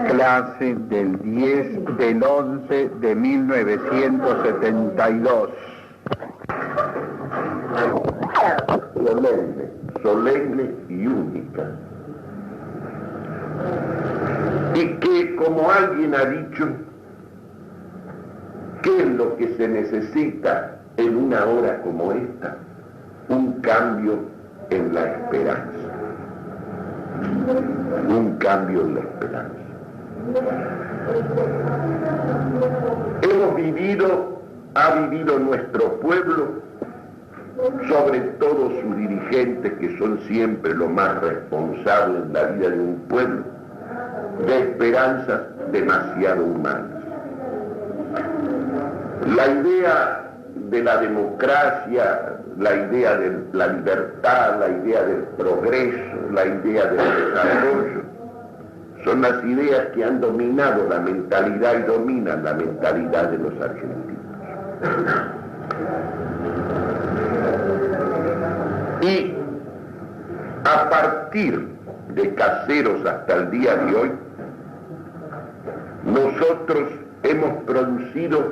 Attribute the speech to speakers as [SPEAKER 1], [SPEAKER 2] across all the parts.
[SPEAKER 1] Clase del 10 del 11 de 1972.
[SPEAKER 2] Solemne y única. Y que, como alguien ha dicho, ¿qué es lo que se necesita en una hora como esta? Un cambio en la esperanza. Un cambio en la esperanza. Ha vivido nuestro pueblo, sobre todo sus dirigentes, que son siempre lo más responsables en la vida de un pueblo, de esperanzas demasiado humanas. La idea de la democracia, la idea de la libertad, la idea del progreso, la idea del desarrollo, son las ideas que han dominado la mentalidad y dominan la mentalidad de los argentinos. Y a partir de Caseros hasta el día de hoy, nosotros hemos producido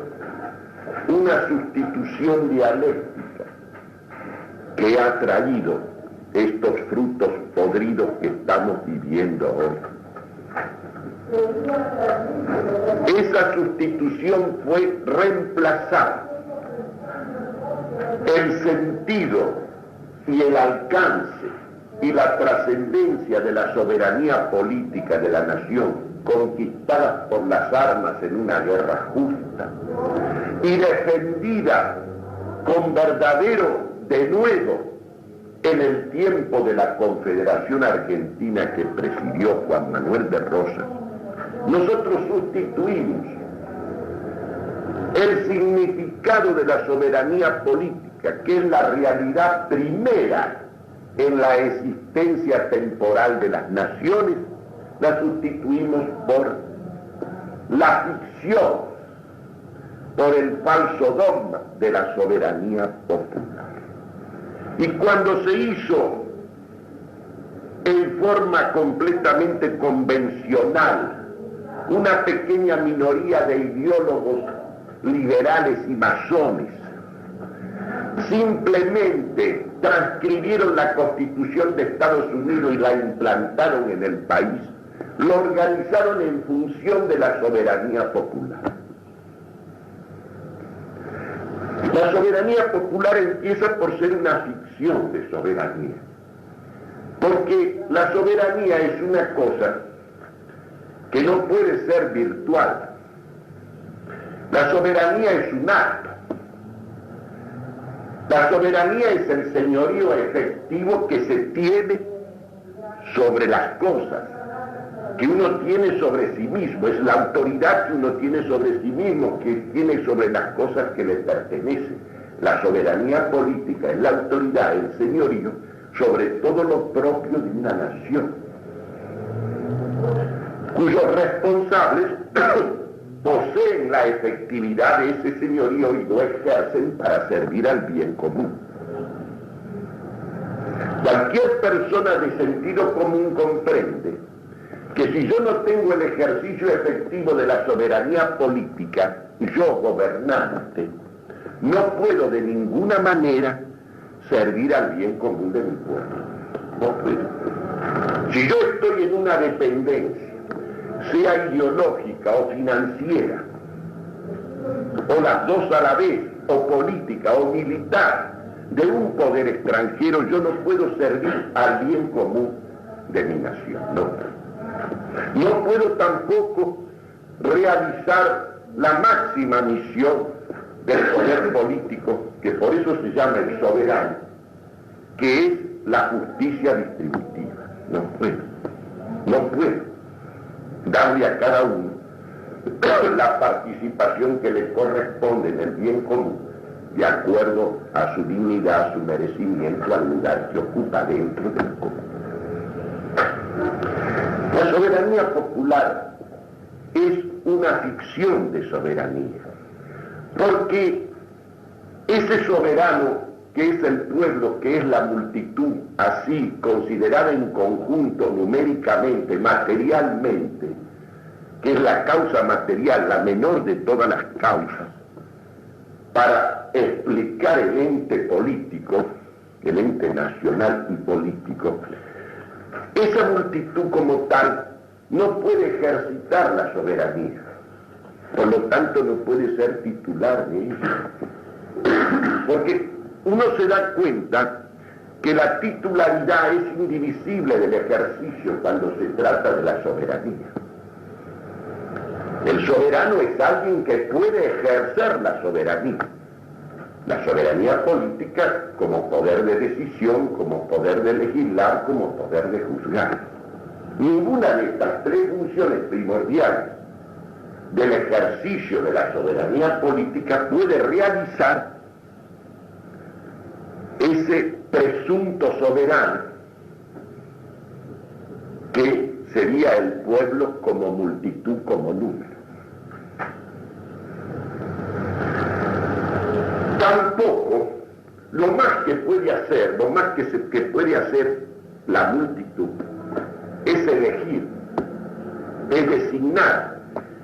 [SPEAKER 2] una sustitución dialéctica que ha traído estos frutos podridos que estamos viviendo hoy. Esa sustitución fue reemplazar el sentido y el alcance y la trascendencia de la soberanía política de la nación, conquistada por las armas en una guerra justa y defendida con verdadero denuedo en el tiempo de la Confederación Argentina que presidió Juan Manuel de Rosas. Nosotros sustituimos el significado de la soberanía política, que es la realidad primera en la existencia temporal de las naciones, la sustituimos por la ficción, por el falso dogma de la soberanía popular. Y cuando se hizo en forma completamente convencional, una pequeña minoría de ideólogos liberales y masones simplemente transcribieron la Constitución de Estados Unidos y la implantaron en el país, lo organizaron en función de la soberanía popular. La soberanía popular empieza por ser una ficción de soberanía, porque la soberanía es una cosa que no puede ser virtual. La soberanía es un acto. La soberanía es el señorío efectivo que se tiene sobre las cosas, que uno tiene sobre sí mismo, es la autoridad que uno tiene sobre sí mismo, que tiene sobre las cosas que le pertenecen. La soberanía política es la autoridad, el señorío, sobre todo lo propio de una nación, cuyos responsables poseen la efectividad de ese señorío y lo ejercen para servir al bien común. Cualquier persona de sentido común comprende que si yo no tengo el ejercicio efectivo de la soberanía política, yo gobernante, no puedo de ninguna manera servir al bien común de mi pueblo. No puedo. Si yo estoy en una dependencia, sea ideológica o financiera, o las dos a la vez, o política o militar, de un poder extranjero, yo no puedo servir al bien común de mi nación. No puedo tampoco realizar la máxima misión del poder político, que por eso se llama el soberano, que es la justicia distributiva. No puedo darle a cada uno la participación que le corresponde en el bien común, de acuerdo a su dignidad, a su merecimiento, al lugar que ocupa dentro del común. La soberanía popular es una ficción de soberanía, porque ese soberano que es el pueblo, que es la multitud, así considerada en conjunto, numéricamente, materialmente, que es la causa material, la menor de todas las causas, para explicar el ente político, el ente nacional y político, esa multitud como tal no puede ejercitar la soberanía, por lo tanto no puede ser titular de ella, porque uno se da cuenta que la titularidad es indivisible del ejercicio cuando se trata de la soberanía. El soberano es alguien que puede ejercer la soberanía política como poder de decisión, como poder de legislar, como poder de juzgar. Ninguna de estas tres funciones primordiales del ejercicio de la soberanía política puede realizar ese presunto soberano que sería el pueblo como multitud, como número. Tampoco lo más que puede hacer, que puede hacer la multitud es elegir, es designar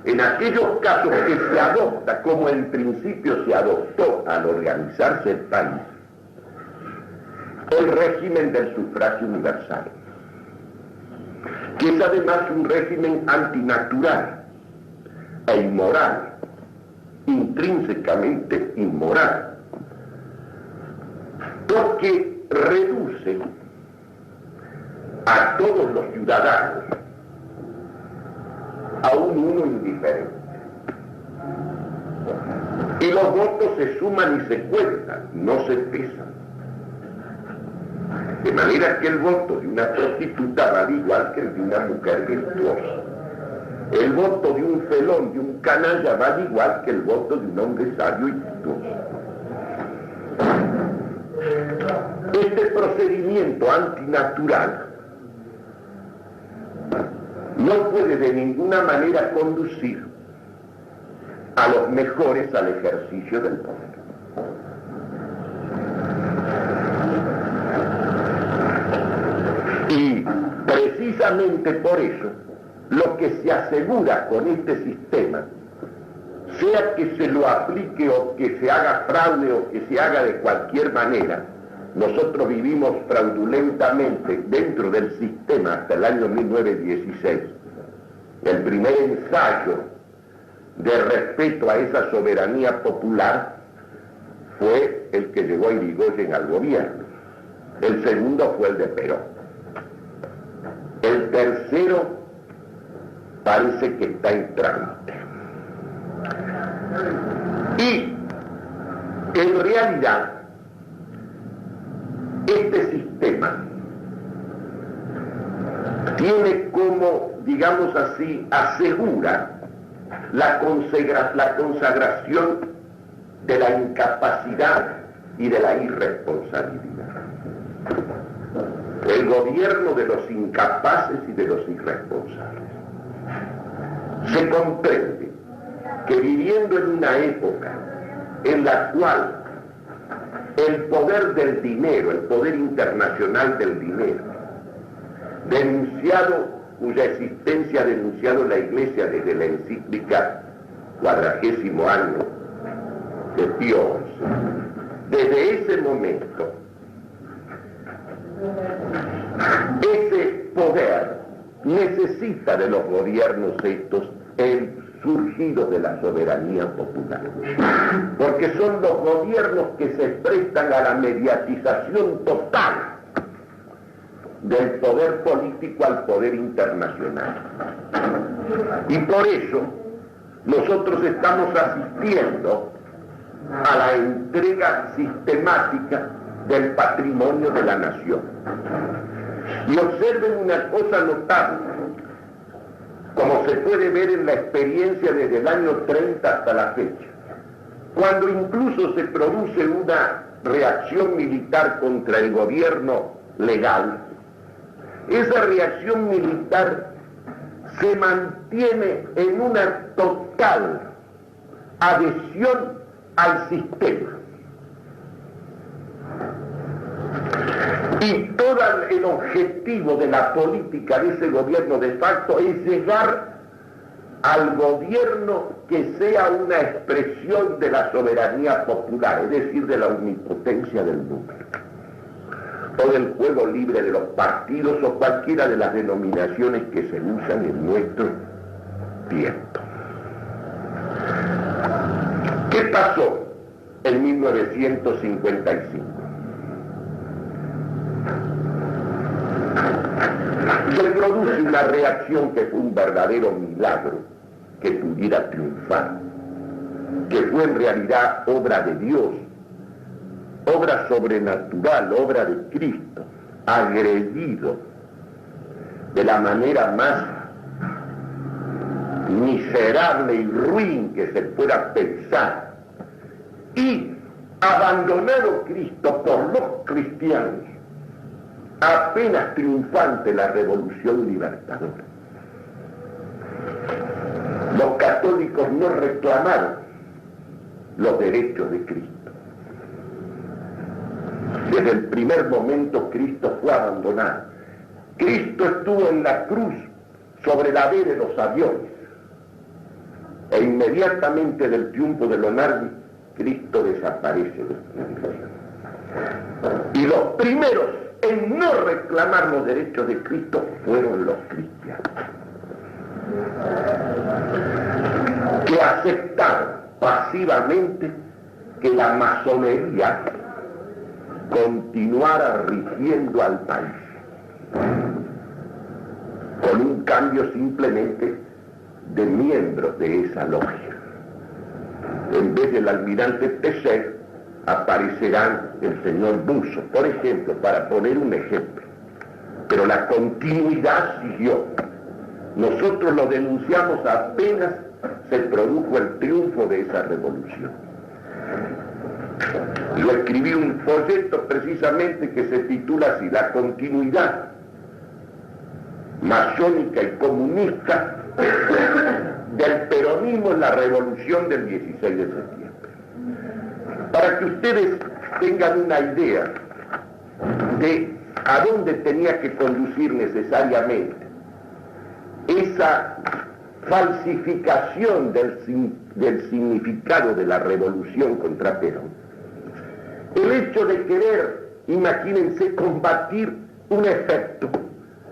[SPEAKER 2] en aquellos casos que se adopta, como en principio se adoptó al organizarse el país, el régimen del sufragio universal, que es además un régimen antinatural e inmoral, intrínsecamente inmoral, porque reduce a todos los ciudadanos a un uno indiferente. Y los votos se suman y se cuentan, no se pesan. De manera que el voto de una prostituta vale igual que el de una mujer virtuosa. El voto de un felón, de un canalla, vale igual que el voto de un hombre sabio y virtuoso. Este procedimiento antinatural no puede de ninguna manera conducir a los mejores al ejercicio del poder. Y precisamente por eso, lo que se asegura con este sistema, sea que se lo aplique o que se haga fraude o que se haga de cualquier manera, nosotros vivimos fraudulentamente dentro del sistema hasta el año 1916. El primer ensayo de respeto a esa soberanía popular fue el que llevó a Irigoyen al gobierno. El segundo fue el de Perón. El tercero parece que está en trámite. Y en realidad este sistema tiene como, digamos así, asegura la consagración de la incapacidad y de la irresponsabilidad. El gobierno de los incapaces y de los irresponsables. Se comprende que viviendo en una época en la cual el poder del dinero, el poder internacional del dinero, cuya existencia ha denunciado la Iglesia desde la encíclica 40º año de Pío XI, desde ese momento, ese poder necesita de los gobiernos estos surgidos de la soberanía popular, porque son los gobiernos que se prestan a la mediatización total del poder político al poder internacional. Y por eso nosotros estamos asistiendo a la entrega sistemática del patrimonio de la nación. Y observen una cosa notable, como se puede ver en la experiencia desde el año 30 hasta la fecha, cuando incluso se produce una reacción militar contra el gobierno legal, esa reacción militar se mantiene en una total adhesión al sistema. Y todo el objetivo de la política de ese gobierno de facto es llegar al gobierno que sea una expresión de la soberanía popular, es decir, de la omnipotencia del número, o del juego libre de los partidos o cualquiera de las denominaciones que se usan en nuestro tiempo. ¿Qué pasó en 1955? Se produce una reacción que fue un verdadero milagro que pudiera triunfar, que fue en realidad obra de Dios, obra sobrenatural, obra de Cristo, agredido de la manera más miserable y ruin que se pueda pensar, y abandonado Cristo por los cristianos, apenas triunfante la revolución libertadora. Los católicos no reclamaron los derechos de Cristo. Desde el primer momento Cristo fue abandonado. Cristo estuvo en la cruz sobre la B de los aviones. E inmediatamente del triunfo de Leonardo, Cristo desaparece de la iglesia. Y los primeros en no reclamar los derechos de Cristo fueron los cristianos, que aceptaron pasivamente que la masonería continuara rigiendo al país, con un cambio simplemente de miembros de esa logia. En vez del almirante Pesce, aparecerán el señor Buzo, por ejemplo, para poner un ejemplo. Pero la continuidad siguió. Nosotros lo denunciamos apenas se produjo el triunfo de esa revolución. Yo escribí un folleto precisamente que se titula así: la continuidad masónica y comunista del peronismo en la revolución del 16 de septiembre. Para que ustedes tengan una idea de a dónde tenía que conducir necesariamente esa falsificación del significado de la revolución contra Perón. El hecho de querer, imagínense, combatir un efecto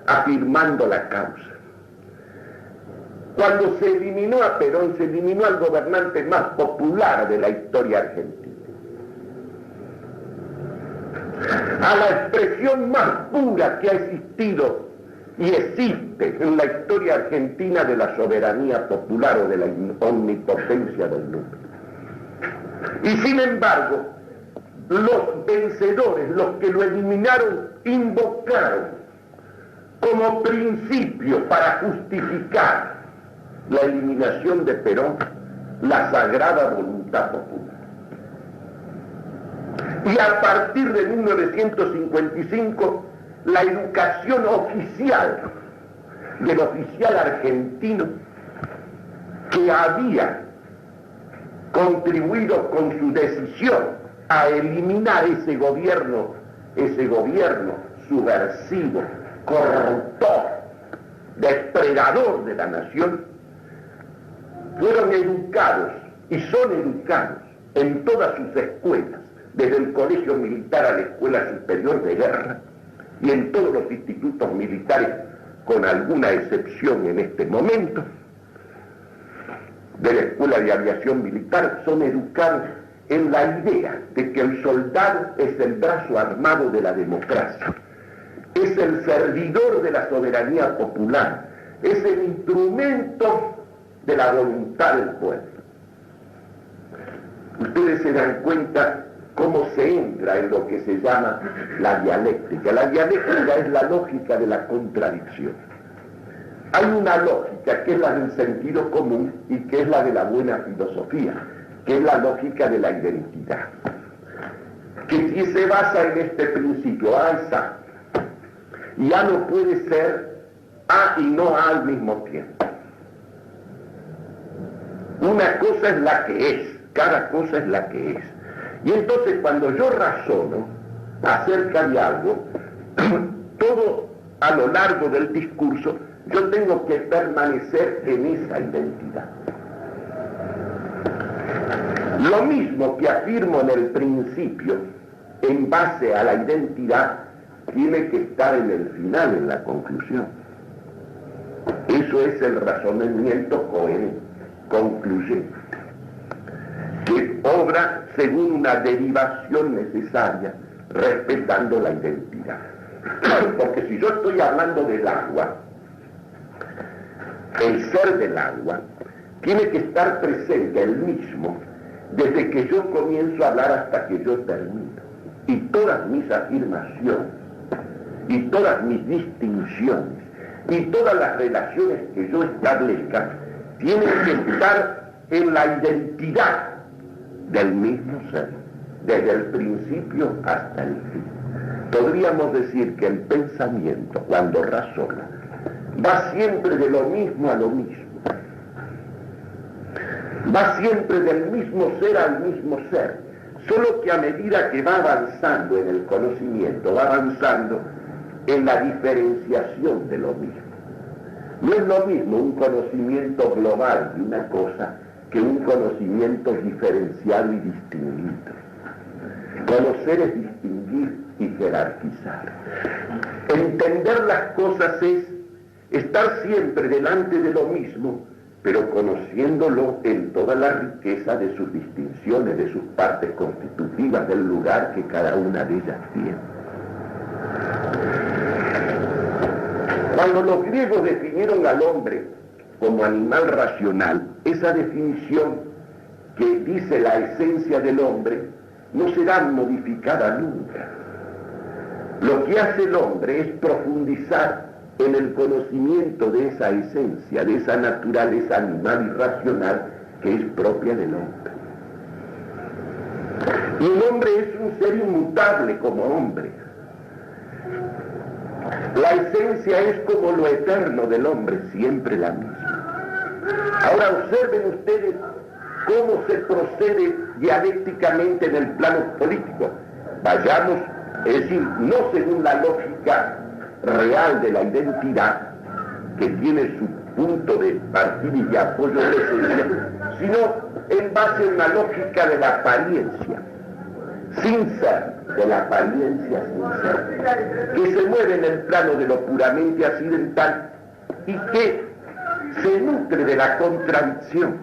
[SPEAKER 2] afirmando la causa. Cuando se eliminó a Perón, se eliminó al gobernante más popular de la historia argentina, a la expresión más pura que ha existido y existe en la historia argentina de la soberanía popular o de la omnipotencia del número. Y sin embargo, los vencedores, los que lo eliminaron, invocaron como principio para justificar la eliminación de Perón la sagrada voluntad popular. Y a partir de 1955, la educación oficial del oficial argentino, que había contribuido con su decisión a eliminar ese gobierno subversivo, corruptor, depredador de la nación, fueron educados y son educados en todas sus escuelas, desde el colegio militar a la escuela superior de guerra y en todos los institutos militares, con alguna excepción en este momento, de la escuela de aviación militar, son educados en la idea de que el soldado es el brazo armado de la democracia, es el servidor de la soberanía popular, es el instrumento de la voluntad del pueblo. Ustedes se dan cuenta cómo se entra en lo que se llama la dialéctica. La dialéctica es la lógica de la contradicción. Hay una lógica que es la del sentido común y que es la de la buena filosofía, que es la lógica de la identidad, que se basa en este principio: A es A, y A no puede ser A y no A al mismo tiempo. Una cosa es la que es, cada cosa es la que es. Y entonces cuando yo razono acerca de algo, todo a lo largo del discurso yo tengo que permanecer en esa identidad. Lo mismo que afirmo en el principio, en base a la identidad, tiene que estar en el final, en la conclusión. Eso es el razonamiento coherente, concluyente, que obra según una derivación necesaria, respetando la identidad. Porque si yo estoy hablando del agua, el ser del agua tiene que estar presente el mismo desde que yo comienzo a hablar hasta que yo termino. Y todas mis afirmaciones, y todas mis distinciones, y todas las relaciones que yo establezca tienen que estar en la identidad del mismo ser, desde el principio hasta el fin. Podríamos decir que el pensamiento, cuando razona, va siempre de lo mismo a lo mismo. Va siempre del mismo ser al mismo ser, solo que a medida que va avanzando en el conocimiento, va avanzando en la diferenciación de lo mismo. No es lo mismo un conocimiento global de una cosa que un conocimiento diferenciado y distinguido. Conocer es distinguir y jerarquizar. Entender las cosas es estar siempre delante de lo mismo, pero conociéndolo en toda la riqueza de sus distinciones, de sus partes constitutivas, del lugar que cada una de ellas tiene. Cuando los griegos definieron al hombre como animal racional, esa definición que dice la esencia del hombre no será modificada nunca. Lo que hace el hombre es profundizar en el conocimiento de esa esencia, de esa naturaleza animal y racional que es propia del hombre. Y el hombre es un ser inmutable como hombre. La esencia es como lo eterno del hombre, siempre la misma. Ahora observen ustedes cómo se procede dialécticamente en el plano político. Vayamos, es decir, no según la lógica real de la identidad, que tiene su punto de partida y de apoyo de esencia, sino en base a una lógica de la apariencia, sin ser, de la apariencia sin ser, que se mueve en el plano de lo puramente accidental y que se nutre de la contradicción.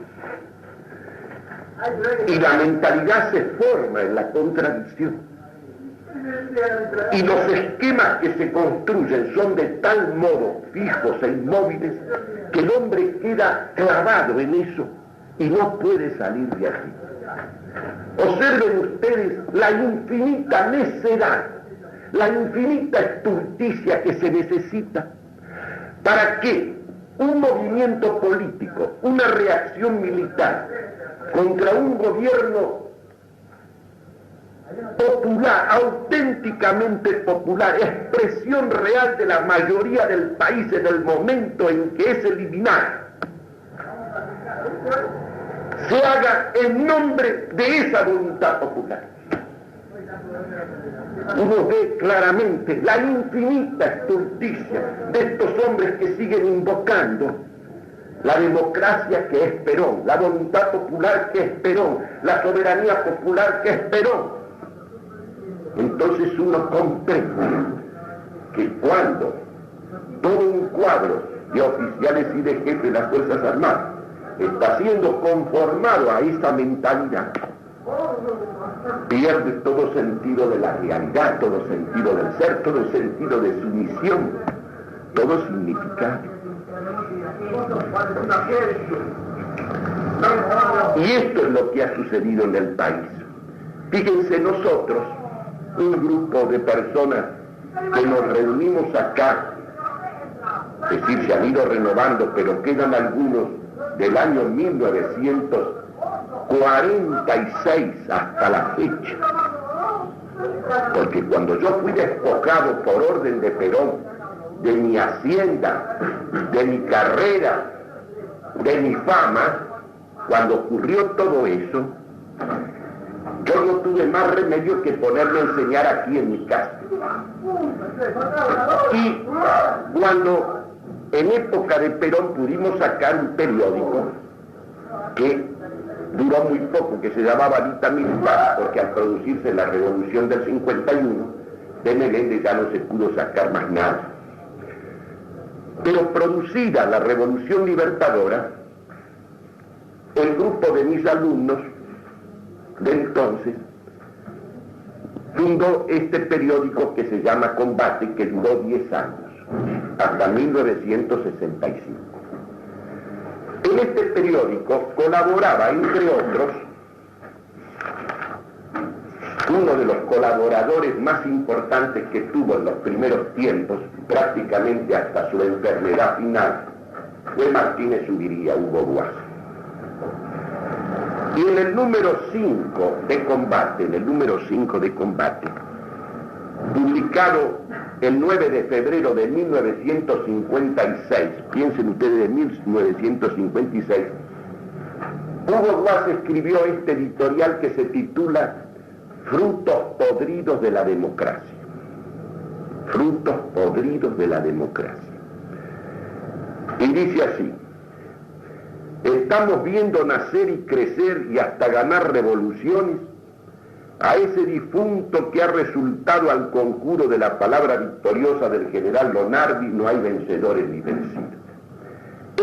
[SPEAKER 2] Y la mentalidad se forma en la contradicción. Y los esquemas que se construyen son de tal modo fijos e inmóviles que el hombre queda clavado en eso y no puede salir de allí. Observen ustedes la infinita necedad, la infinita estulticia que se necesita para que un movimiento político, una reacción militar contra un gobierno popular, auténticamente popular, expresión real de la mayoría del país en el momento en que es eliminado, se haga en nombre de esa voluntad popular. Uno ve claramente la infinita estulticia de estos hombres que siguen invocando la democracia que es Perón, la voluntad popular que es Perón, la soberanía popular que es Perón. Entonces uno comprende que cuando todo un cuadro de oficiales y de jefes de las Fuerzas Armadas está siendo conformado a esa mentalidad, pierde todo sentido de la realidad, todo sentido del ser, todo sentido de su misión, todo significado. Y esto es lo que ha sucedido en el país. Fíjense, nosotros, un grupo de personas que nos reunimos acá, es decir, se han ido renovando, pero quedan algunos del año 1946 hasta la fecha. Porque cuando yo fui despojado por orden de Perón de mi hacienda, de mi carrera, de mi fama, cuando ocurrió todo eso, yo no tuve más remedio que ponerme a enseñar aquí en mi casa. Y cuando en época de Perón pudimos sacar un periódico que duró muy poco, que se llamaba Dita Militar, porque al producirse la revolución del 51, de Meléndez ya no se pudo sacar más nada. Pero producida la revolución libertadora, el grupo de mis alumnos de entonces fundó este periódico que se llama Combate, que duró 10 años, hasta 1965. En este periódico colaboraba, entre otros, uno de los colaboradores más importantes que tuvo en los primeros tiempos, prácticamente hasta su enfermedad final, fue Martínez Zubiría, Hugo Guas. Y en el número 5 de Combate, publicado el 9 de febrero de 1956, piensen ustedes de 1956, Hugo Guas escribió este editorial que se titula Frutos podridos de la democracia. Frutos podridos de la democracia. Y dice así: estamos viendo nacer y crecer y hasta ganar revoluciones a ese difunto que ha resultado al conjuro de la palabra victoriosa del general Lonardi: no hay vencedores ni vencidos.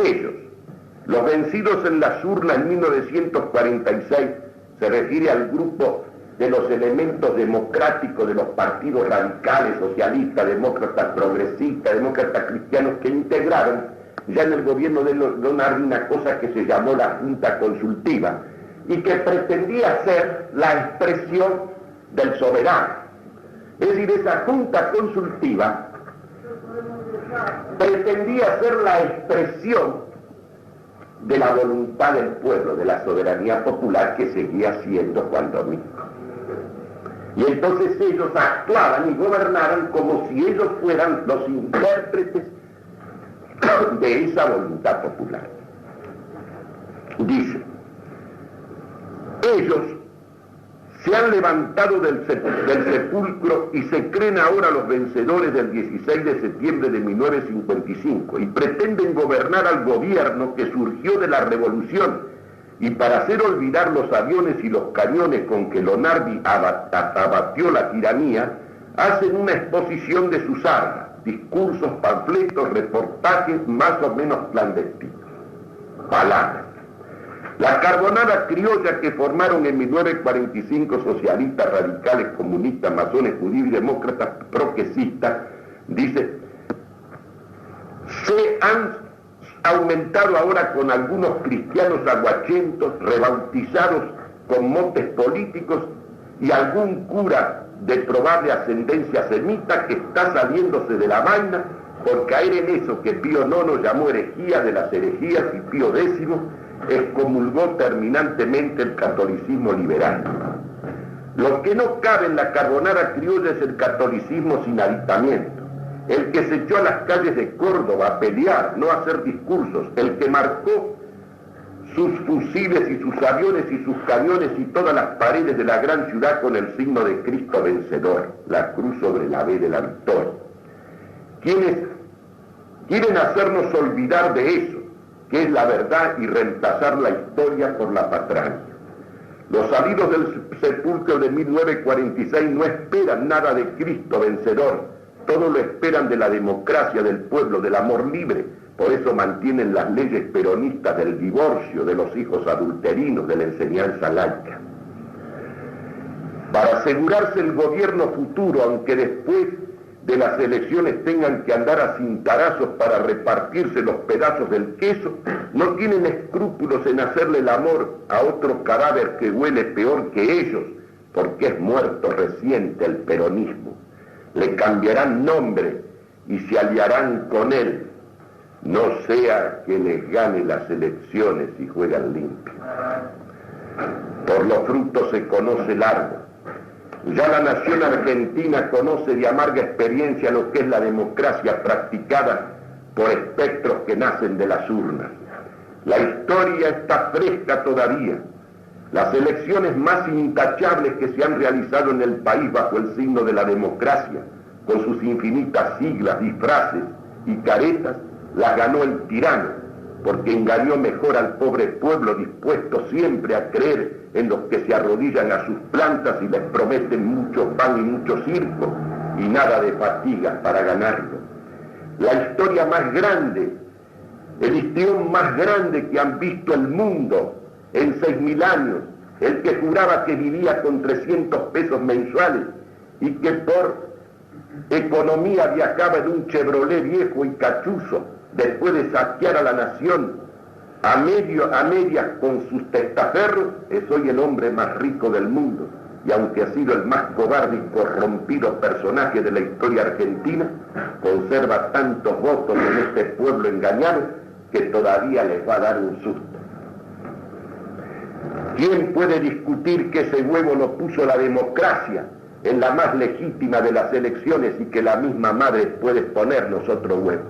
[SPEAKER 2] Ellos, los vencidos en las urnas en 1946, se refiere al grupo de los elementos democráticos de los partidos radicales, socialistas, demócratas progresistas, demócratas cristianos, que integraron ya en el gobierno de Lonardi una cosa que se llamó la Junta Consultiva y que pretendía ser la expresión del soberano. Es decir, esa Junta Consultiva pretendía ser la expresión de la voluntad del pueblo, de la soberanía popular, que seguía siendo Juan Domingo. Y entonces ellos actuaban y gobernaban como si ellos fueran los intérpretes de esa voluntad popular. Dice: ellos se han levantado del sepulcro y se creen ahora los vencedores del 16 de septiembre de 1955 y pretenden gobernar al gobierno que surgió de la revolución, y para hacer olvidar los aviones y los cañones con que Lonardi abatió la tiranía, hacen una exposición de sus armas, discursos, panfletos, reportajes más o menos clandestinos. Palabras. La carbonada criolla que formaron en 1945 socialistas, radicales, comunistas, masones, judíos y demócratas progresistas, dice, se han aumentado ahora con algunos cristianos aguachentos, rebautizados con motes políticos, y algún cura de probable ascendencia semita que está saliéndose de la vaina por caer en eso que Pío IX llamó herejía de las herejías y Pío X excomulgó terminantemente el catolicismo liberal. Lo que no cabe en la carbonara criolla es el catolicismo sin aditamiento, el que se echó a las calles de Córdoba a pelear, no a hacer discursos, el que marcó sus fusiles y sus aviones y sus camiones y todas las paredes de la gran ciudad con el signo de Cristo vencedor, la cruz sobre la B de la victoria. Quienes quieren hacernos olvidar de eso, que es la verdad, y reemplazar la historia por la patraña. Los salidos del sepulcro de 1946 no esperan nada de Cristo vencedor, todo lo esperan de la democracia, del pueblo, del amor libre. Por eso mantienen las leyes peronistas del divorcio, de los hijos adulterinos, de la enseñanza laica. Para asegurarse el gobierno futuro, aunque después de las elecciones tengan que andar a cintarazos para repartirse los pedazos del queso, no tienen escrúpulos en hacerle el amor a otro cadáver que huele peor que ellos, porque es muerto reciente el peronismo. Le cambiarán nombre y se aliarán con él, no sea que les gane las elecciones y juegan limpio. Por los frutos se conoce el árbol. Ya la nación argentina conoce de amarga experiencia lo que es la democracia practicada por espectros que nacen de las urnas. La historia está fresca todavía. Las elecciones más intachables que se han realizado en el país bajo el signo de la democracia, con sus infinitas siglas, disfraces y caretas, las ganó el tirano, porque engañó mejor al pobre pueblo dispuesto siempre a creer en los que se arrodillan a sus plantas y les prometen mucho pan y mucho circo y nada de fatiga para ganarlo. La historia más grande, el histrión más grande que han visto el mundo en 6.000 años, el que juraba que vivía con 300 pesos mensuales y que por economía viajaba en un Chevrolet viejo y cachuzo, después de saquear a la nación a medias con sus testaferros, es hoy el hombre más rico del mundo. Y aunque ha sido el más cobarde y corrompido personaje de la historia argentina, conserva tantos votos en este pueblo engañado que todavía les va a dar un susto. ¿Quién puede discutir que ese huevo lo puso la democracia en la más legítima de las elecciones y que la misma madre puede ponernos otro huevo?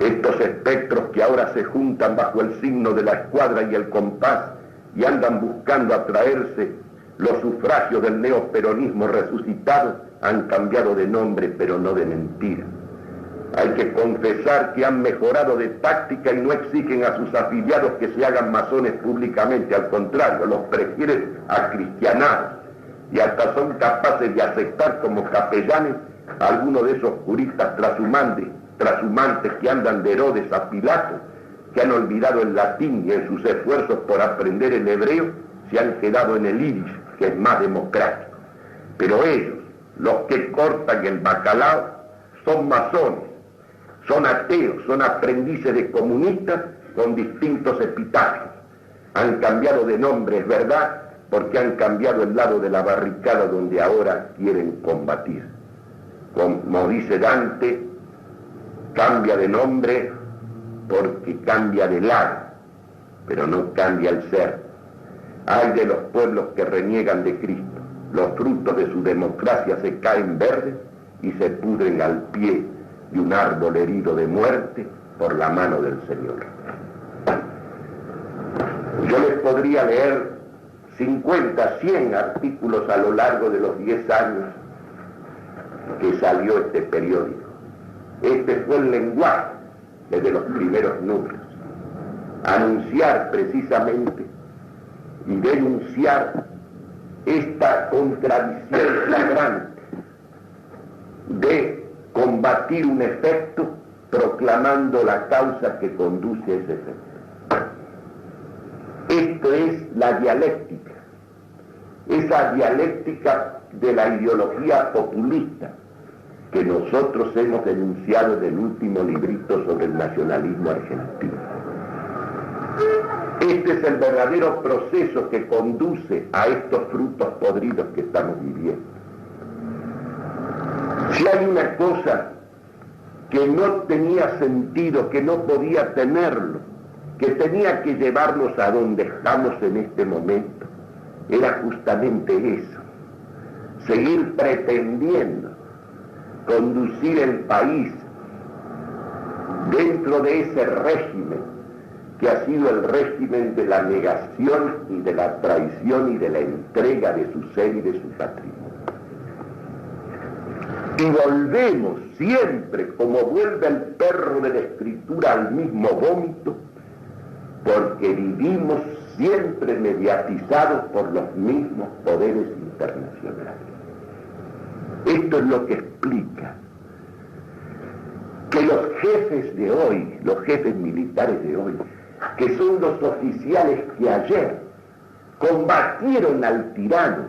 [SPEAKER 2] Estos espectros que ahora se juntan bajo el signo de la escuadra y el compás y andan buscando atraerse los sufragios del neoperonismo resucitado, han cambiado de nombre pero no de mentira. Hay que confesar que han mejorado de táctica y no exigen a sus afiliados que se hagan masones públicamente, al contrario, los prefieren acristianados y hasta son capaces de aceptar como capellanes a algunos de esos juristas trashumantes que andan de Herodes a Pilato, que han olvidado el latín y en sus esfuerzos por aprender el hebreo se han quedado en el yiddish, que es más democrático. Pero ellos, los que cortan el bacalao, son masones, son ateos, son aprendices de comunistas con distintos epitafios. Han cambiado de nombre, es verdad, porque han cambiado el lado de la barricada donde ahora quieren combatir. Como dice Dante, cambia de nombre porque cambia de lado, pero no cambia el ser. Ay de los pueblos que reniegan de Cristo, los frutos de su democracia se caen verdes y se pudren al pie de un árbol herido de muerte por la mano del Señor. Yo les podría leer 50, 100 artículos a lo largo de los 10 años que salió este periódico. Este fue el lenguaje desde los primeros números. Anunciar precisamente y denunciar esta contradicción flagrante de combatir un efecto proclamando la causa que conduce a ese efecto. Esto es la dialéctica, esa dialéctica de la ideología populista que nosotros hemos denunciado en el último librito sobre el nacionalismo argentino. Este es el verdadero proceso que conduce a estos frutos podridos que estamos viviendo. Si hay una cosa que no tenía sentido, que no podía tenerlo, que tenía que llevarnos a donde estamos en este momento, era justamente eso: seguir pretendiendo conducir el país dentro de ese régimen que ha sido el régimen de la negación y de la traición y de la entrega de su ser y de su patrimonio. Y volvemos siempre, como vuelve el perro de la escritura al mismo vómito, porque vivimos siempre mediatizados por los mismos poderes internacionales. Esto es lo que explica que los jefes de hoy, los jefes militares de hoy, que son los oficiales que ayer combatieron al tirano,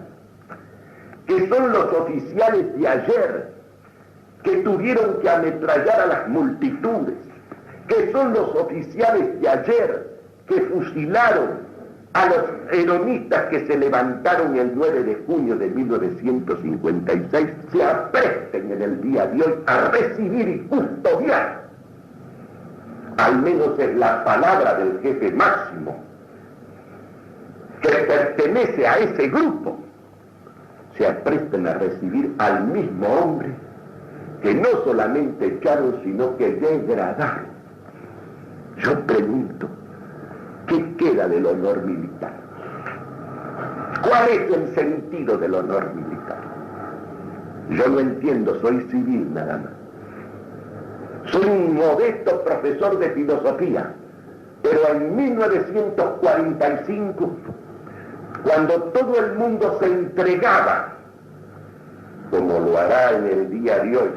[SPEAKER 2] que son los oficiales de ayer que tuvieron que ametrallar a las multitudes, que son los oficiales de ayer que fusilaron a los peronistas que se levantaron el 9 de junio de 1956, se apresten en el día de hoy a recibir y custodiar, al menos es la palabra del jefe máximo, que pertenece a ese grupo, se apresten a recibir al mismo hombre que no solamente echaron, sino que degradaron. Yo pregunto, ¿qué queda del honor militar? ¿Cuál es el sentido del honor militar? Yo no entiendo, soy civil nada más. Soy un modesto profesor de filosofía, pero en 1945, cuando todo el mundo se entregaba, como lo hará en el día de hoy,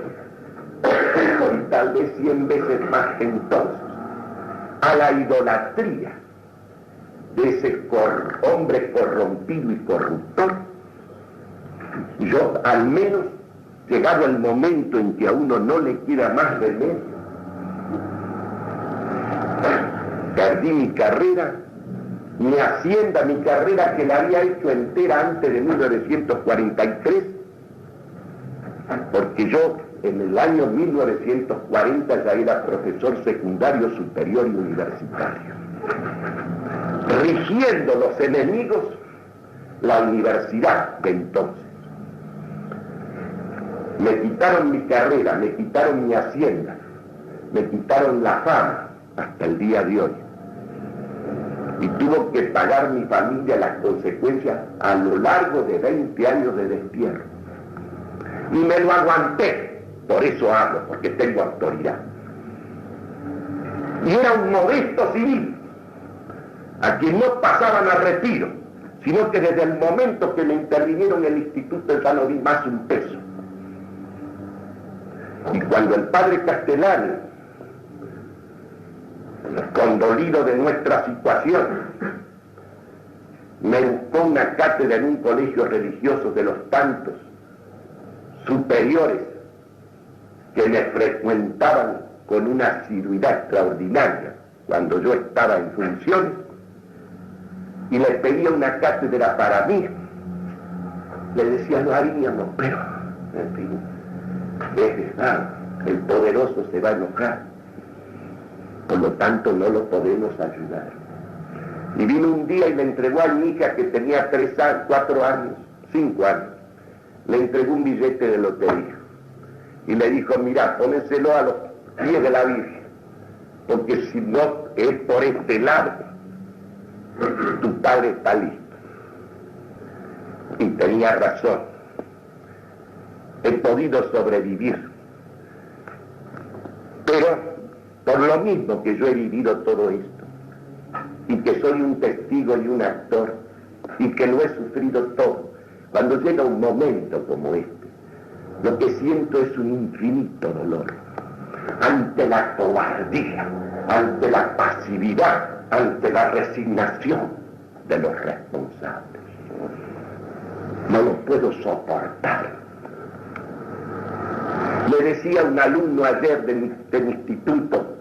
[SPEAKER 2] y tal vez 100 veces más que entonces, a la idolatría de ese hombre corrompido y corruptor, yo al menos, llegado el momento en que a uno no le queda más remedio, perdí mi carrera, mi hacienda, mi carrera que la había hecho entera antes de 1943, porque yo en el año 1940 ya era profesor secundario, superior y universitario, rigiendo los enemigos la universidad de entonces. Me quitaron mi carrera, me quitaron mi hacienda, me quitaron la fama hasta el día de hoy. Y tuvo que pagar mi familia las consecuencias a lo largo de 20 años de destierro. Y me lo aguanté, por eso hablo, porque tengo autoridad. Y era un modesto civil, a quien no pasaban a retiro, sino que desde el momento que me intervinieron en el instituto ya no di más un peso. Y cuando el padre Castellani, condolido de nuestra situación, me buscó una cátedra en un colegio religioso de los tantos superiores que me frecuentaban con una asiduidad extraordinaria cuando yo estaba en funciones, y le pedía una cátedra para mí, le decía, lo haríamos, pero, en fin, es verdad, el poderoso se va a enojar, por lo tanto no lo podemos ayudar. Y vino un día y le entregó a mi hija, que tenía 3 años, 4 años, 5 años, le entregó un billete de lotería y le dijo, mira, póneselo a los pies de la Virgen, porque si no es por este lado, tu padre está listo. Y tenía razón. He podido sobrevivir, pero por lo mismo que yo he vivido todo esto, y que soy un testigo y un actor, y que lo he sufrido todo, cuando llega un momento como este, lo que siento es un infinito dolor ante la cobardía, ante la pasividad, ante la resignación de los responsables. No lo puedo soportar. Le decía a un alumno ayer de mi instituto,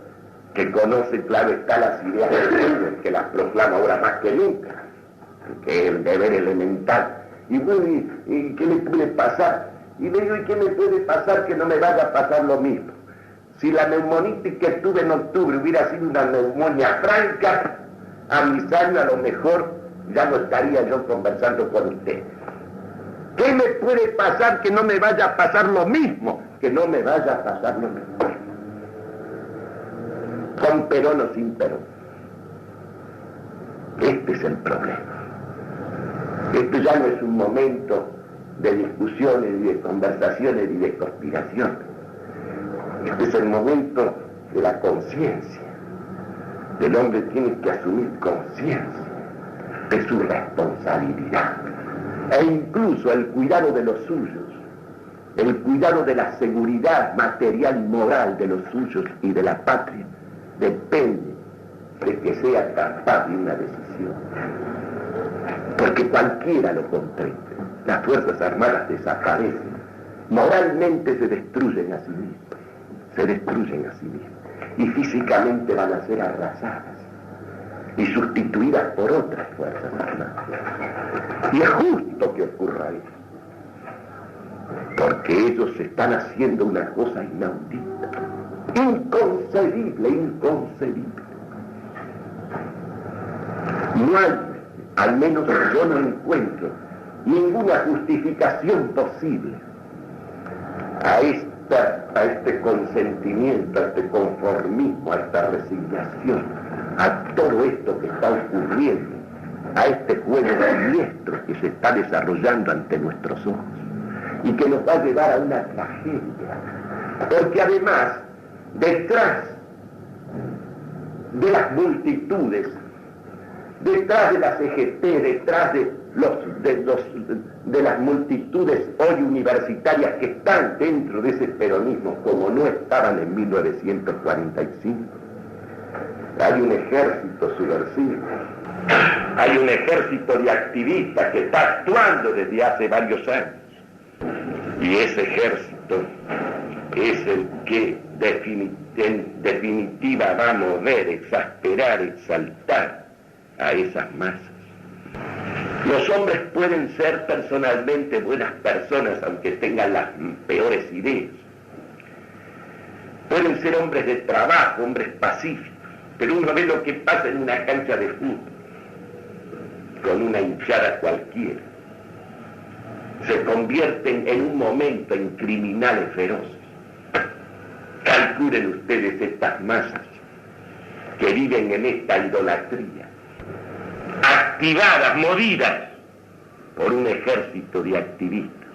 [SPEAKER 2] que conoce, claro está, las ideas de Hegel, que las proclama ahora más que nunca, que es el deber elemental. Y bueno, ¿y qué le puede pasar? Y le digo, ¿y qué me puede pasar que no me vaya a pasar lo mismo? Si la neumonitis que tuve en octubre hubiera sido una neumonía franca, a mis años a lo mejor ya no estaría yo conversando con usted. ¿Qué me puede pasar que no me vaya a pasar lo mismo? Que no me vaya a pasar lo mismo. Con Perón o sin Perón. Este es el problema. Esto ya no es un momento de discusiones y de conversaciones y de conspiraciones. Este es el momento de la conciencia. El hombre tiene que asumir conciencia de su responsabilidad. E incluso el cuidado de los suyos, el cuidado de la seguridad material y moral de los suyos y de la patria, depende de que sea capaz de una decisión. Porque cualquiera lo comprende. Las Fuerzas Armadas desaparecen, moralmente se destruyen a sí mismas, y físicamente van a ser arrasadas y sustituidas por otras Fuerzas Armadas. Y es justo que ocurra eso, porque ellos están haciendo una cosa inaudita, inconcebible. No hay, al menos yo no encuentro ninguna justificación posible a este consentimiento, a este conformismo, a esta resignación, a todo esto que está ocurriendo, a este juego siniestro que se está desarrollando ante nuestros ojos y que nos va a llevar a una tragedia. Porque además detrás de las multitudes, detrás de la CGT, detrás de las multitudes hoy universitarias que están dentro de ese peronismo como no estaban en 1945, hay un ejército subversivo, hay un ejército de activistas que está actuando desde hace varios años, y ese ejército es el que en definitiva va a mover, exasperar, exaltar a esas masas. Los hombres pueden ser personalmente buenas personas aunque tengan las peores ideas. Pueden ser hombres de trabajo, hombres pacíficos, pero uno ve lo que pasa en una cancha de fútbol, con una hinchada cualquiera. Se convierten en un momento en criminales feroces. Calculen ustedes estas masas que viven en esta idolatría, activadas, movidas por un ejército de activistas,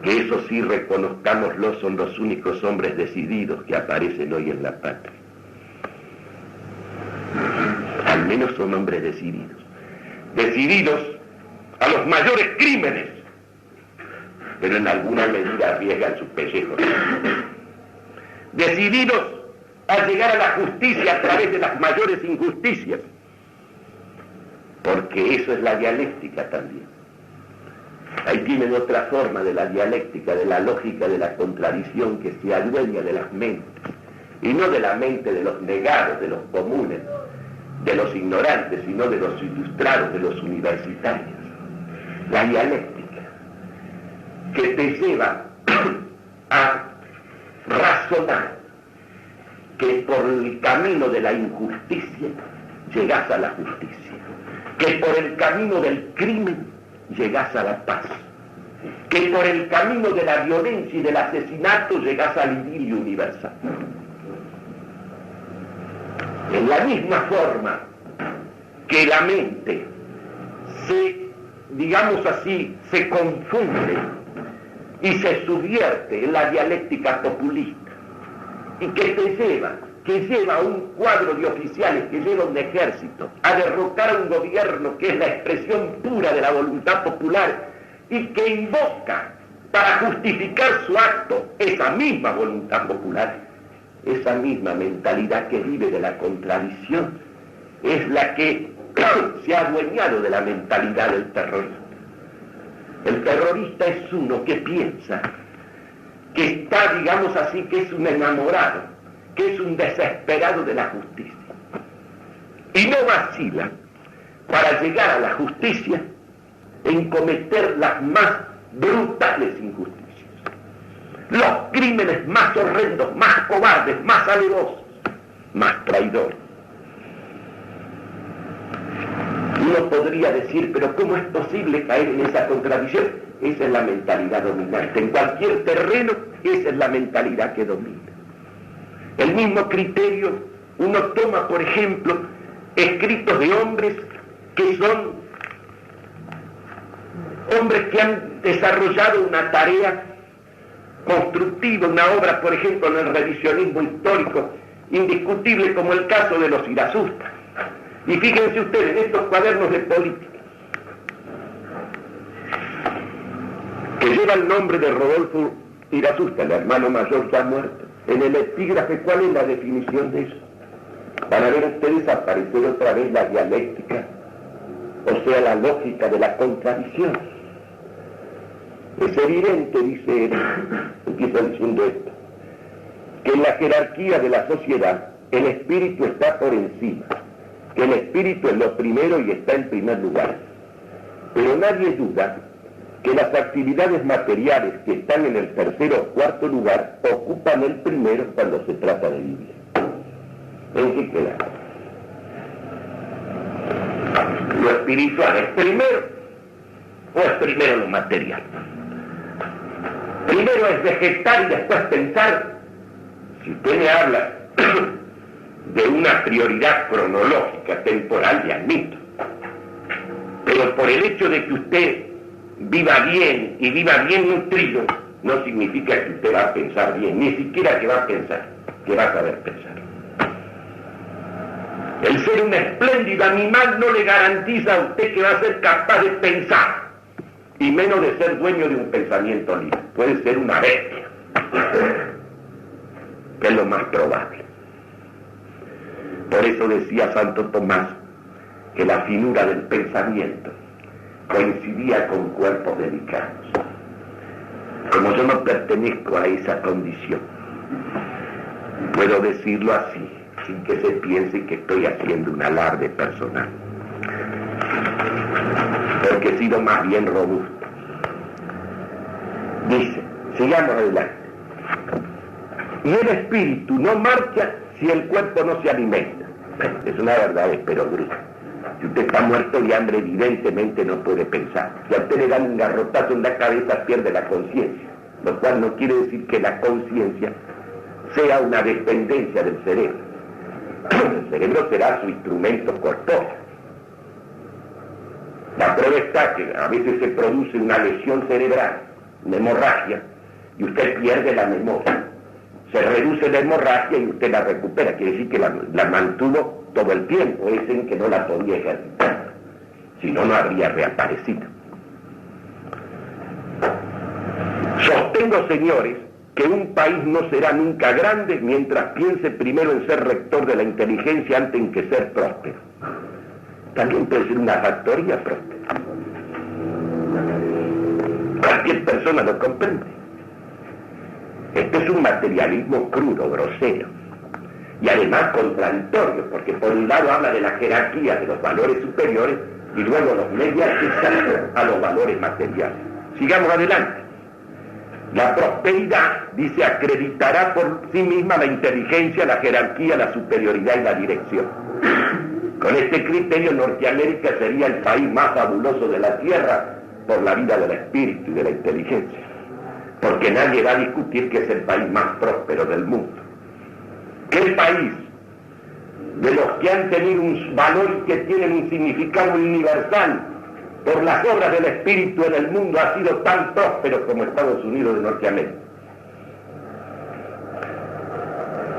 [SPEAKER 2] que eso sí, reconozcámoslo, son los únicos hombres decididos que aparecen hoy en la patria. Al menos son hombres decididos a los mayores crímenes, pero en alguna medida arriesgan sus pellejos. Decididos a llegar a la justicia a través de las mayores injusticias, porque eso es la dialéctica también. Ahí tienen otra forma de la dialéctica, de la lógica de la contradicción que se adueña de las mentes, y no de la mente de los negados, de los comunes, de los ignorantes, sino de los ilustrados, de los universitarios. La dialéctica que te lleva a razonar que por el camino de la injusticia llegás a la justicia, que por el camino del crimen llegás a la paz, que por el camino de la violencia y del asesinato llegás al idilio universal. En la misma forma que la mente se, digamos así, se confunde y se subvierte en la dialéctica populista, y que lleva a un cuadro de oficiales, que lleva un ejército a derrocar a un gobierno que es la expresión pura de la voluntad popular, y que invoca para justificar su acto esa misma voluntad popular, esa misma mentalidad que vive de la contradicción, es la que se ha adueñado de la mentalidad del terrorista. El terrorista es uno que piensa, que está, digamos así, que es un enamorado, que es un desesperado de la justicia, y no vacila para llegar a la justicia en cometer las más brutales injusticias, los crímenes más horrendos, más cobardes, más alevosos, más traidores. Uno podría decir, pero ¿cómo es posible caer en esa contradicción? Esa es la mentalidad dominante. En cualquier terreno, esa es la mentalidad que domina. El mismo criterio uno toma, por ejemplo, escritos de hombres que son hombres que han desarrollado una tarea constructiva, una obra, por ejemplo, en el revisionismo histórico indiscutible, como el caso de los Irazusta. Y fíjense ustedes en estos cuadernos de política, que lleva el nombre de Rodolfo Irazusta, el hermano mayor ya muerto. En el epígrafe, ¿cuál es la definición de eso? Van a ver ustedes aparecer otra vez la dialéctica, o sea, la lógica de la contradicción. Es evidente, dice él, empieza diciendo esto, que en la jerarquía de la sociedad el espíritu está por encima, que el espíritu es lo primero y está en primer lugar. Pero nadie duda que las actividades materiales que están en el tercero o cuarto lugar ocupan el primero cuando se trata de vivir. ¿En qué queda? ¿Lo espiritual es primero o es primero lo material? Primero es vegetar y después pensar. Si usted me habla de una prioridad cronológica, temporal, le admito. Pero por el hecho de que usted viva bien y viva bien nutrido, no significa que usted va a pensar bien, ni siquiera que va a pensar. que va a saber pensar. El ser un espléndido animal no le garantiza a usted que va a ser capaz de pensar, y menos de ser dueño de un pensamiento libre. Puede ser una bestia, que es lo más probable. Por eso decía Santo Tomás que la finura del pensamiento coincidía con cuerpos delicados. Como yo no pertenezco a esa condición, puedo decirlo así, sin que se piense que estoy haciendo un alarde personal, porque he sido más bien robusto. Dice, sigamos adelante. Y el espíritu no marcha si el cuerpo no se alimenta. Es una verdad, pero bruta. Si usted está muerto de hambre, evidentemente no puede pensar. Si a usted le dan un garrotazo en la cabeza, pierde la conciencia, lo cual no quiere decir que la conciencia sea una dependencia del cerebro. El cerebro será su instrumento corpóreo. La prueba está que a veces se produce una lesión cerebral, una hemorragia, y usted pierde la memoria. Se reduce la hemorragia y usted la recupera, quiere decir que la mantuvo todo el tiempo, es en que no la podía ejercitar, si no, no habría reaparecido. Sostengo, señores, que un país no será nunca grande mientras piense primero en ser rector de la inteligencia antes que ser próspero. También puede ser una factoría próspera. Cualquier persona lo comprende. Esto es un materialismo crudo, grosero, y además contradictorio, porque por un lado habla de la jerarquía de los valores superiores y luego los mediante a los valores materiales. Sigamos adelante. La prosperidad, dice, acreditará por sí misma la inteligencia, la jerarquía, la superioridad y la dirección. Con este criterio, Norteamérica sería el país más fabuloso de la Tierra por la vida del espíritu y de la inteligencia, porque nadie va a discutir que es el país más próspero del mundo. ¿Qué país de los que han tenido un valor y que tienen un significado universal por las obras del espíritu en el mundo ha sido tan próspero como Estados Unidos de Norteamérica?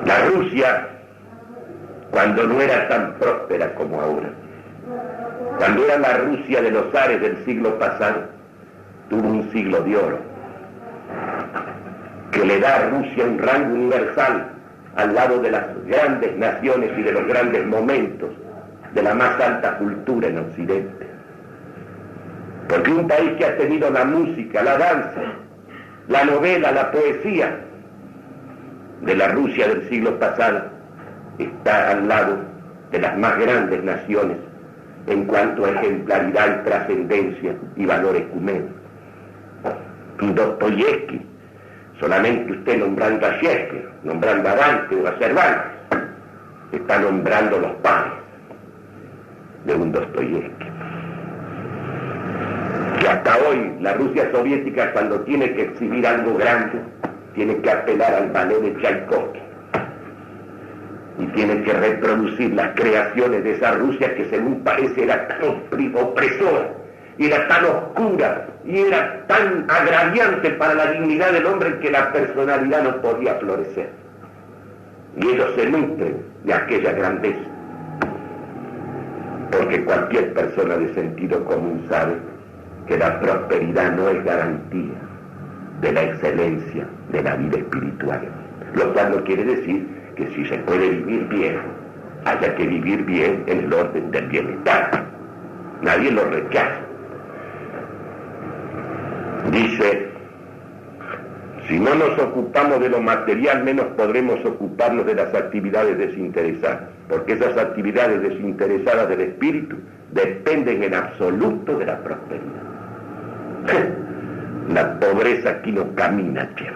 [SPEAKER 2] La Rusia, cuando no era tan próspera como ahora, cuando era la Rusia de los zares del siglo pasado, tuvo un siglo de oro, que le da a Rusia un rango universal al lado de las grandes naciones y de los grandes momentos de la más alta cultura en Occidente. Porque un país que ha tenido la música, la danza, la novela, la poesía de la Rusia del siglo pasado está al lado de las más grandes naciones en cuanto a ejemplaridad y trascendencia y valor ecumeno. Dostoyevsky, solamente usted nombrando a Shakespeare, nombrando a Dante o a Cervantes, está nombrando los pares de un Dostoyevsky. Que hasta hoy la Rusia soviética, cuando tiene que exhibir algo grande, tiene que apelar al ballet de Tchaikovsky y tiene que reproducir las creaciones de esa Rusia que, según parece, era tan opresora, y era tan oscura y era tan agraviante para la dignidad del hombre que la personalidad no podía florecer. Y ellos se nutren de aquella grandeza, porque cualquier persona de sentido común sabe que la prosperidad no es garantía de la excelencia de la vida espiritual, lo cual no quiere decir que si se puede vivir bien, haya que vivir bien en el orden del bienestar. Nadie lo rechaza. Dice, si no nos ocupamos de lo material, menos podremos ocuparnos de las actividades desinteresadas, porque esas actividades desinteresadas del espíritu dependen en absoluto de la prosperidad. La pobreza aquí no camina, tío.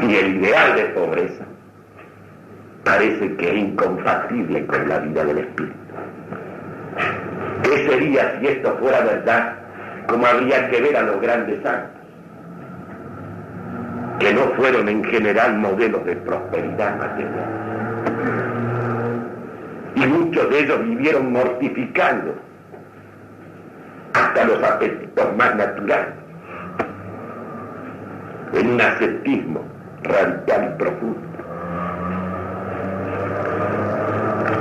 [SPEAKER 2] Y el ideal de pobreza parece que es incompatible con la vida del espíritu. ¿Qué sería si esto fuera verdad? Como habría que ver a los grandes santos, que no fueron en general modelos de prosperidad material. Y muchos de ellos vivieron mortificando hasta los apetitos más naturales. en un ascetismo radical y profundo.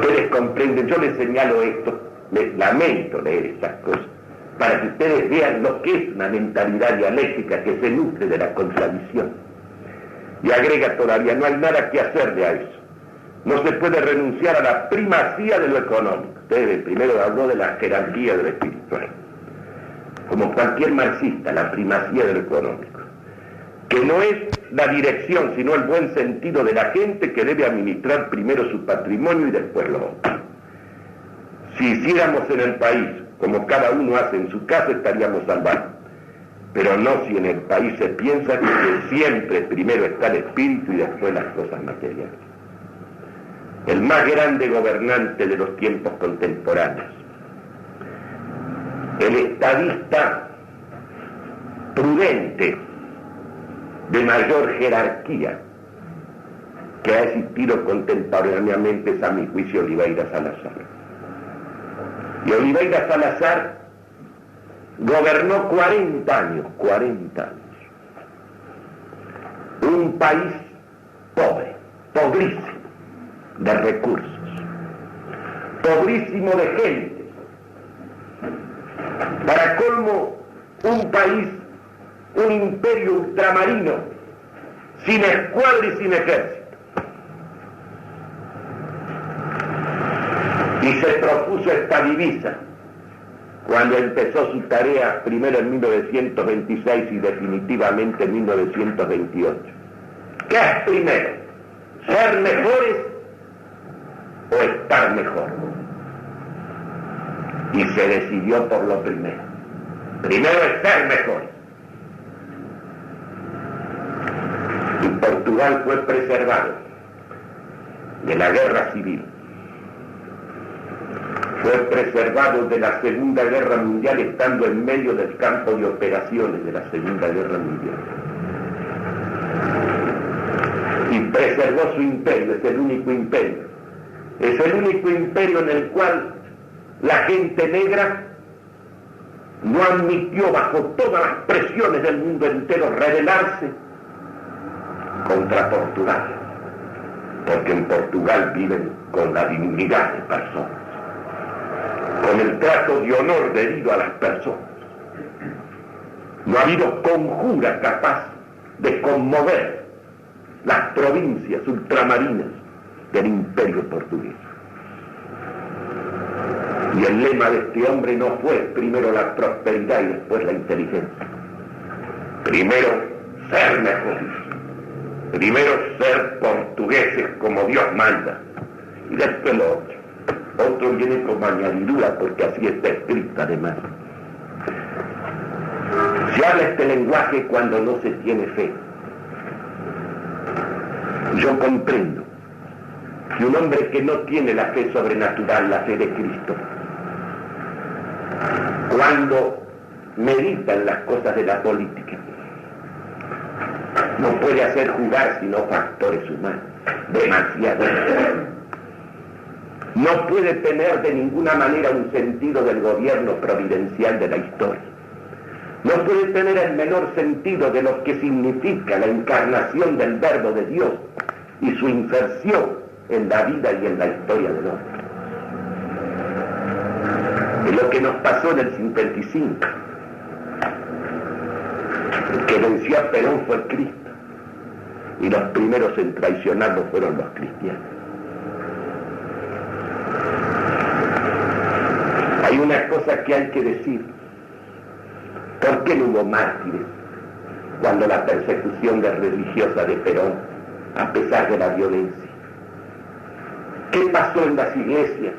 [SPEAKER 2] Ustedes comprenden, yo les señalo esto, les lamento leer estas cosas, para que ustedes vean lo que es una mentalidad dialéctica que se nutre de la contradicción. Y agrega todavía, no hay nada que hacerle a eso. No se puede renunciar a la primacía de lo económico. Ustedes primero habló de la jerarquía de lo espiritual. Como cualquier marxista, la primacía de lo económico. Que no es la dirección, sino el buen sentido de la gente que debe administrar primero su patrimonio y después lo otro. Si hiciéramos en el país como cada uno hace en su casa, estaríamos salvados. Pero no si en el país se piensa que siempre primero está el espíritu y después las cosas materiales. El más grande gobernante de los tiempos contemporáneos, el estadista prudente de mayor jerarquía que ha existido contemporáneamente es, a mi juicio, Oliveira Salazar. Y Oliveira Salazar gobernó 40 años, un país pobre, pobrísimo de recursos, pobrísimo de gente. Para colmo, un país, un imperio ultramarino, sin escuadra y sin ejército. Y se propuso esta divisa cuando empezó su tarea, primero en 1926 y definitivamente en 1928. ¿Qué es primero? ¿Ser mejores o estar mejor? Y se decidió por lo primero. Primero es ser mejores. Y Portugal fue preservado de la guerra civil. Fue preservado de la Segunda Guerra Mundial estando en medio del campo de operaciones de la Segunda Guerra Mundial. Y preservó su imperio, es el único imperio. Es el único imperio en el cual la gente negra no admitió bajo todas las presiones del mundo entero rebelarse contra Portugal. Porque en Portugal viven con la dignidad de personas, con el trato de honor debido a las personas. No ha habido conjura capaz de conmover las provincias ultramarinas del imperio portugués. Y el lema de este hombre no fue primero la prosperidad y después la inteligencia. Primero ser mejores. Primero ser portugueses como Dios manda. Y después lo otro. Otro viene como añadidura porque así está escrito además. Se habla este lenguaje cuando no se tiene fe. Yo comprendo que un hombre que no tiene la fe sobrenatural, la fe de Cristo, cuando medita en las cosas de la política, no puede hacer jugar sino factores humanos, demasiado. No puede tener de ninguna manera un sentido del gobierno providencial de la historia. No puede tener el menor sentido de lo que significa la encarnación del Verbo de Dios y su inserción en la vida y en la historia del hombre. Es lo que nos pasó en el 55. El que venció a Perón fue Cristo. Y los primeros en traicionarlo fueron los cristianos. Hay una cosa que hay que decir. ¿Por qué no hubo mártires cuando la persecución religiosa de Perón, a pesar de la violencia? ¿Qué pasó en las iglesias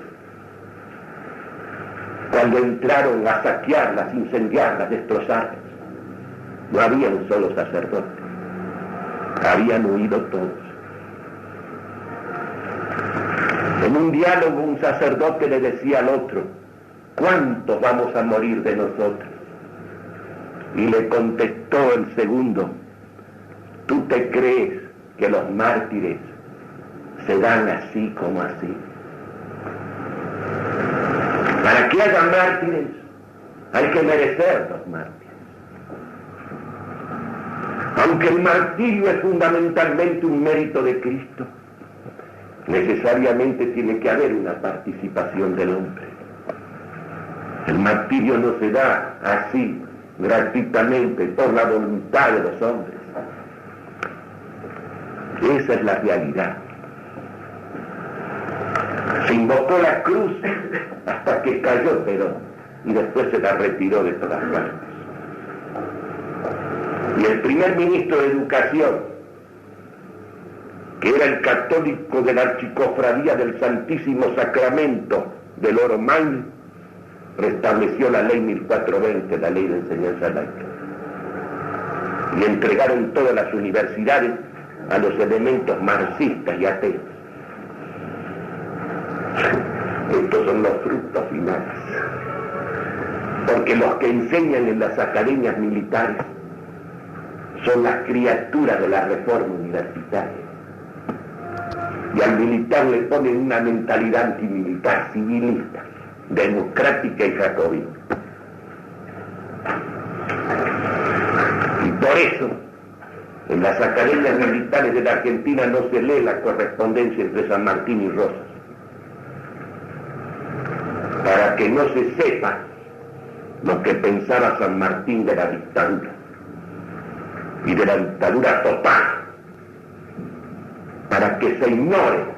[SPEAKER 2] cuando entraron a saquearlas, incendiarlas, destrozarlas? No había un solo sacerdote, habían huido todos. En un diálogo un sacerdote le decía al otro: ¿cuántos vamos a morir de nosotros? Y le contestó el segundo: ¿tú te crees que los mártires se dan así como así? Para que haya mártires hay que merecer los mártires. Aunque el martirio es fundamentalmente un mérito de Cristo, necesariamente tiene que haber una participación del hombre. El martirio no se da así, gratuitamente, por la voluntad de los hombres. Esa es la realidad. Se invocó la cruz hasta que cayó Perón y después se la retiró de todas partes. Y el primer ministro de Educación, que era el católico de la Archicofradía del Santísimo Sacramento del Oro Magno, restableció la ley 1420, la ley de enseñanza laica. Y entregaron todas las universidades a los elementos marxistas y ateos. Estos son los frutos finales. Porque los que enseñan en las academias militares son las criaturas de la reforma universitaria. Y al militar le ponen una mentalidad antimilitar, civilista, democrática y jacobina. Y por eso, en las academias militares de la Argentina no se lee la correspondencia entre San Martín y Rosas, para que no se sepa lo que pensaba San Martín de la dictadura, y de la dictadura total, para que se ignore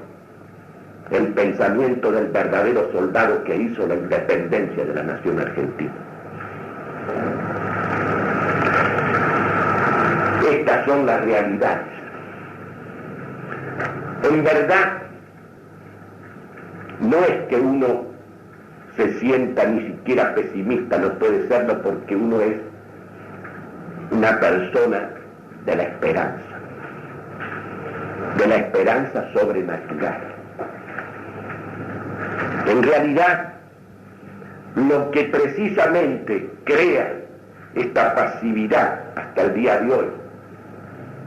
[SPEAKER 2] el pensamiento del verdadero soldado que hizo la independencia de la nación argentina. Estas son las realidades. En verdad, no es que uno se sienta ni siquiera pesimista, no puede serlo, porque uno es una persona de la esperanza sobrenatural. En realidad, lo que precisamente crea esta pasividad hasta el día de hoy,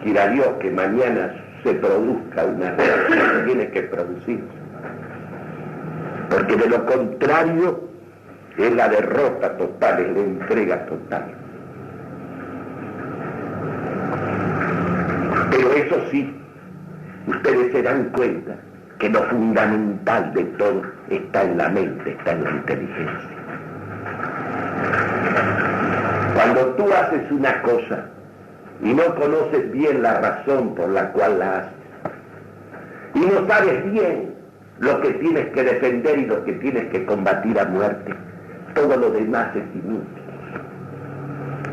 [SPEAKER 2] quiera Dios que mañana se produzca una reacción que tiene que producirse, porque de lo contrario es la derrota total, es la entrega total. Pero eso sí, ustedes se dan cuenta que lo fundamental de todo está en la mente, está en la inteligencia. Cuando tú haces una cosa y no conoces bien la razón por la cual la haces, y no sabes bien lo que tienes que defender y lo que tienes que combatir a muerte, todo lo demás es inútil.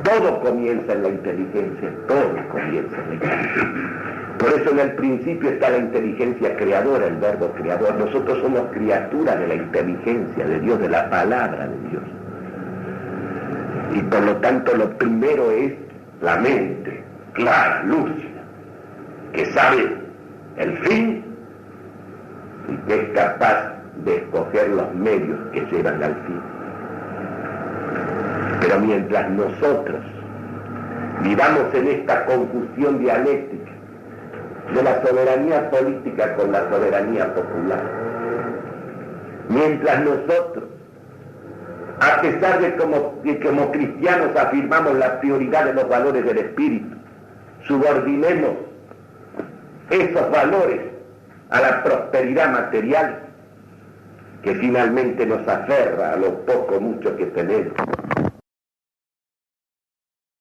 [SPEAKER 2] Todo comienza en la inteligencia, todo comienza en la inteligencia. Por eso en el principio está la inteligencia creadora, el verbo creador. Nosotros somos criaturas de la inteligencia de Dios, de la palabra de Dios. Y por lo tanto lo primero es la mente clara, lúcida, que sabe el fin y que es capaz de escoger los medios que llevan al fin. Pero mientras nosotros vivamos en esta confusión dialéctica de la soberanía política con la soberanía popular, mientras nosotros, a pesar de que como cristianos afirmamos la prioridad de los valores del espíritu, subordinemos esos valores a la prosperidad material que finalmente nos aferra a lo poco mucho que tenemos,